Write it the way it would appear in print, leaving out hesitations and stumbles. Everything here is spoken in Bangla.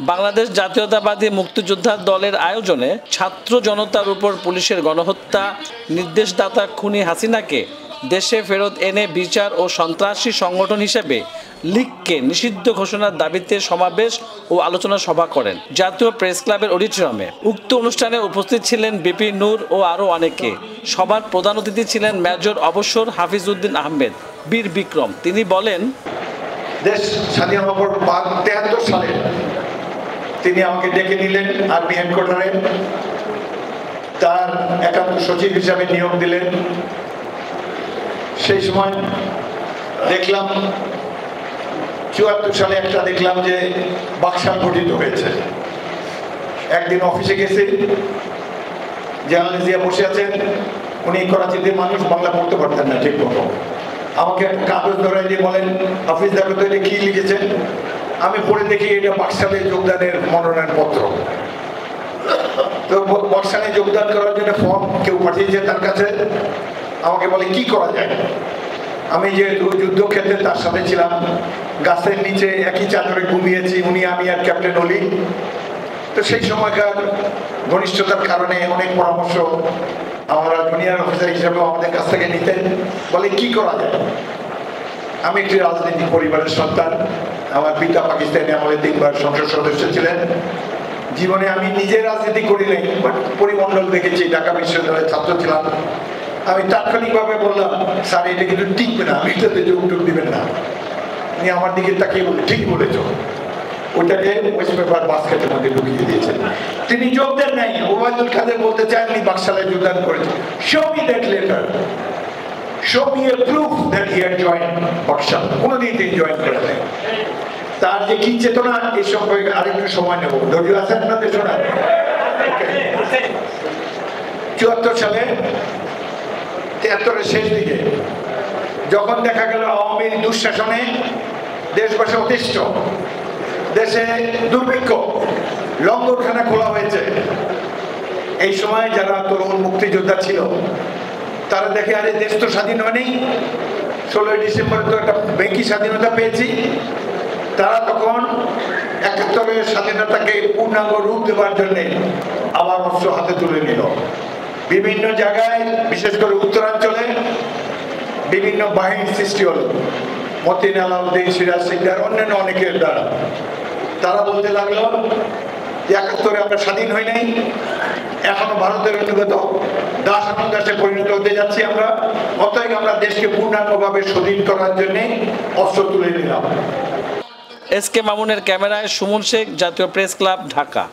বাংলাদেশ জাতীয়তাবাদী মুক্তিযোদ্ধা দলের আয়োজনে ছাত্র জনতার উপর পুলিশের গণহত্যা, নির্দেশদাতা খুনি হাসিনাকে দেশে ফেরত এনে বিচার ও সন্ত্রাসী সংগঠন হিসেবে লীগকে নিষিদ্ধ ঘোষণার দাবিতে সমাবেশ ও আলোচনা সভা করেন জাতীয় প্রেস ক্লাবের অডিটোরিয়ামে। উক্ত অনুষ্ঠানে উপস্থিত ছিলেন বিপি নূর ও আরও অনেকে। সবার প্রধান অতিথি ছিলেন মেজর অবসর হাফিজ উদ্দিন আহমেদ বীর বিক্রম। তিনি বলেন, দেশ স্বাধীন হওয়ার পর ৭৩ সালে তিনি আমাকে ডেকে নিলেন আর্মি হেডকোয়ার্টারে, তার একান্ত সচিব হিসাবে নিয়োগ দিলেন। সেই সময় দেখলাম ৭৪ সালে একটা দেখলাম যে বাকশাল গঠিত হয়েছে। একদিন অফিসে গেছি, জার্নালিস্ট দিয়ে বসে আছেন, উনি করাচিতে মানুষ, বাংলা পড়তে পারতেন না ঠিক মতো। আমাকে একটা কাগজ ধরাই দিয়ে বলেন, অফিস দেখো তো এটা কি লিখেছেন। আমি পড়ে দেখি এটা বাকশালে যোগদানের মনোনয়ন পত্র। তো বাকশালে যোগদান করার জন্য ফর্ম কেউ পাঠিয়েছে তার কাছে। আমাকে বলে কি করা যায়। আমি যে যুদ্ধক্ষেত্রে তার সাথে ছিলাম, গাছের নিচে একই চাদরে ঘুমিয়েছি, উনি আমি আর ক্যাপ্টেন অলি। তো সেই সময়কার ঘনিষ্ঠতার কারণে অনেক পরামর্শ আমরা জুনিয়র অফিসার হিসেবে আমাদের কাছ থেকে নিতেন। বলে কি করা যায়। আমি একটি রাজনৈতিক পরিবারের সন্তান, আমার পিতা পাকিস্তানি আমলে ৩ বার সংসদ সদস্য ছিলেন। জীবনে আমি নিজে রাজনীতি করি নাই, বাট পরিমণ্ডল দেখেছি, ঢাকা বিশ্ববিদ্যালয়ের ছাত্র ছিলাম। আমি তাৎক্ষণিকভাবে বললাম, স্যার এটা কিন্তু টিকবে না, এটাতে যোগযোগ দিবেন না। উনি আমার দিকে তাকিয়ে বলে, ঠিক বলেছ। ওটাকে ওয়েস্ট পেপার বাস্কেটের মধ্যে ঢুকিয়ে দিয়েছেন। তিনি যোগ দেন নাই। ওবায়দুল কাদের বলতে চান উনি বাকশালে যোগদান করেছেন। Show me that letter, show me a proof that he had joined Baksal. কোনোদিন তিনি জয়েন করে নাই। তার যে কি চেতনা, এই সম্পর্কে আরেকটু সময় নেব। ধৈর্য আছে আপনাদের শোনা। ৭৪ সালে ৭৩-এর শেষ দিকে যখন দেখা গেল আওয়ামী দুঃশাসনে দেশবাসী অতিষ্ঠ, দেশে দুর্ভিক্ষ, লঙ্গরখানা খোলা হয়েছে, এই সময় যারা তরুণ মুক্তিযোদ্ধা ছিল তারা দেখে, আরে দেশ তো স্বাধীন হয়নি, ১৬ই ডিসেম্বর তো একটা বেঁকি স্বাধীনতা পেয়েছি। তারা তখন ৭১-এর স্বাধীনতাকে পূর্ণাঙ্গ রূপ দেওয়ার জন্য আবার অস্ত্র হাতে তুলে নিল। বিভিন্ন জায়গায়, বিশেষ করে উত্তরাঞ্চলে বিভিন্ন বাহিনীর সৃষ্টি হল, মতিন আলাউদ্দিন, সিরাজ সিকদার, অন্যান্য অনেকের দ্বারা। তারা বলতে লাগলো যে ৭১-এ আমরা স্বাধীন হই নাই, এখনো ভারতের অনুগত দাস দাসে পরিণত হতে যাচ্ছি আমরা, অতএব আমরা দেশকে পূর্ণাঙ্গভাবে স্বাধীন করার জন্য অস্ত্র তুলে নিলাম। এস কে মামুনের ক্যামেরায় সুমন শেখ, জাতীয় প্রেস ক্লাব, ঢাকা।